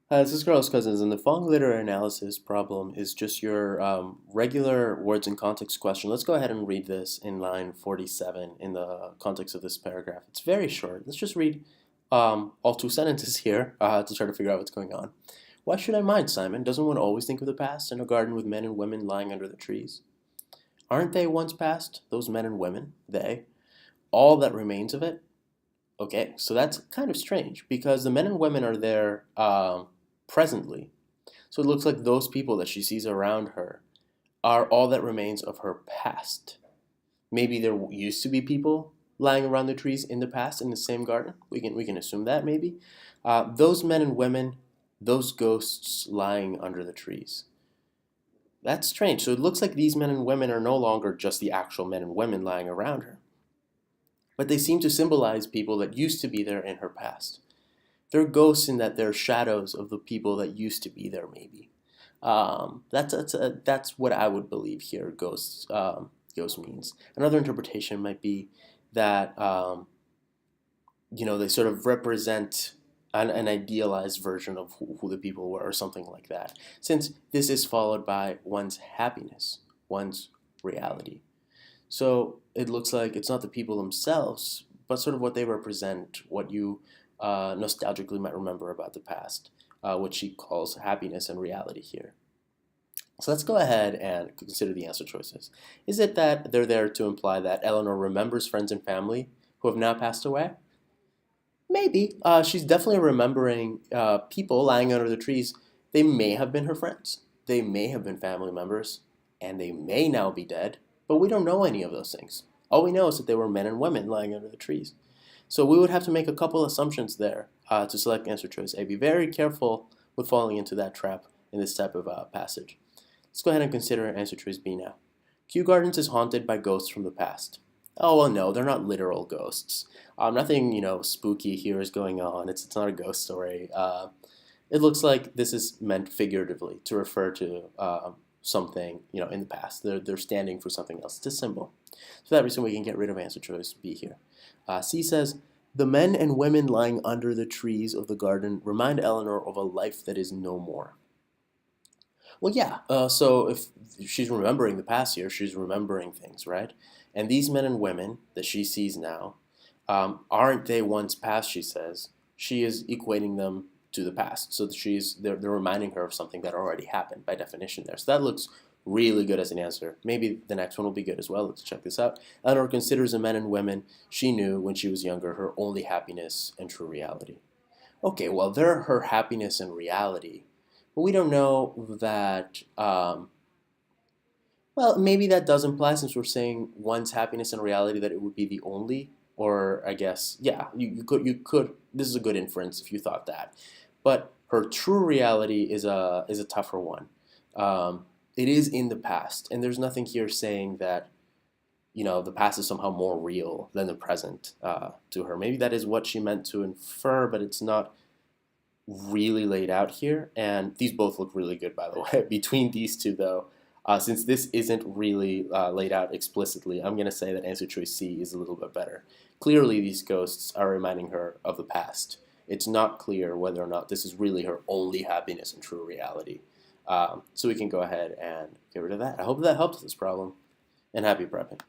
Hi, this is Carlos Cousins, and the following literary analysis problem is just your regular words and context question. Let's go ahead and read this in line 47 in the context of this paragraph. It's very short. Let's just read all two sentences here to try to figure out what's going on. Why should I mind, Simon? Doesn't one always think of the past in a garden with men and women lying under the trees? Aren't they once past, those men and women, they, all that remains of it? Okay, so that's kind of strange because the men and women are there presently. So it looks like those people that she sees around her are all that remains of her past. Maybe there used to be people lying around the trees in the past in the same garden. We can assume that maybe. Those men and women, those ghosts lying under the trees. That's strange. So it looks like these men and women are no longer just the actual men and women lying around her, but they seem to symbolize people that used to be there in her past. They're ghosts in that they're shadows of the people that used to be there, maybe. That's what I would believe here. Ghost means. Another interpretation might be that they sort of represent an idealized version of who the people were, or something like that. Since this is followed by one's happiness, one's reality. So it looks like it's not the people themselves, but sort of what they represent, what you nostalgically might remember about the past, which she calls happiness and reality here. So let's go ahead and consider the answer choices. Is it that they're there to imply that Eleanor remembers friends and family who have now passed away? Maybe. She's definitely remembering people lying under the trees. They may have been her friends. They may have been family members. And they may now be dead. But we don't know any of those things. All we know is that they were men and women lying under the trees. So we would have to make a couple assumptions there to select answer choice A. Be very careful with falling into that trap in this type of passage. Let's go ahead and consider answer choice B now. Kew Gardens is haunted by ghosts from the past. Oh, well, no, they're not literal ghosts. Nothing, spooky here is going on. It's not a ghost story. It looks like this is meant figuratively to refer to something, in the past. They're standing for something else. It's a symbol. For that reason, we can get rid of answer choice B here. C says, the men and women lying under the trees of the garden remind Eleanor of a life that is no more. Well, yeah. So if she's remembering the past here, she's remembering things, right? And these men and women that she sees now, aren't they once past? She says she is equating them to the past. So they're reminding her of something that already happened by definition there. So that looks really good as an answer. Maybe the next one will be good as well. Let's check this out. Eleanor considers the men and women she knew when she was younger her only happiness and true reality. Okay, well, they're her happiness and reality. But we don't know that. Well, maybe that does imply, since we're saying one's happiness and reality, that it would be the only. Or I guess, yeah, you could. This is a good inference if you thought that. But her true reality is a tougher one. It is in the past, and there's nothing here saying that the past is somehow more real than the present to her. Maybe that is what she meant to infer, but it's not really laid out here. And these both look really good, by the way. Between these two, though, since this isn't really laid out explicitly, I'm going to say that answer choice C is a little bit better. Clearly, these ghosts are reminding her of the past. It's not clear whether or not this is really her only happiness and true reality. So we can go ahead and get rid of that. I hope that helps this problem, and happy prepping.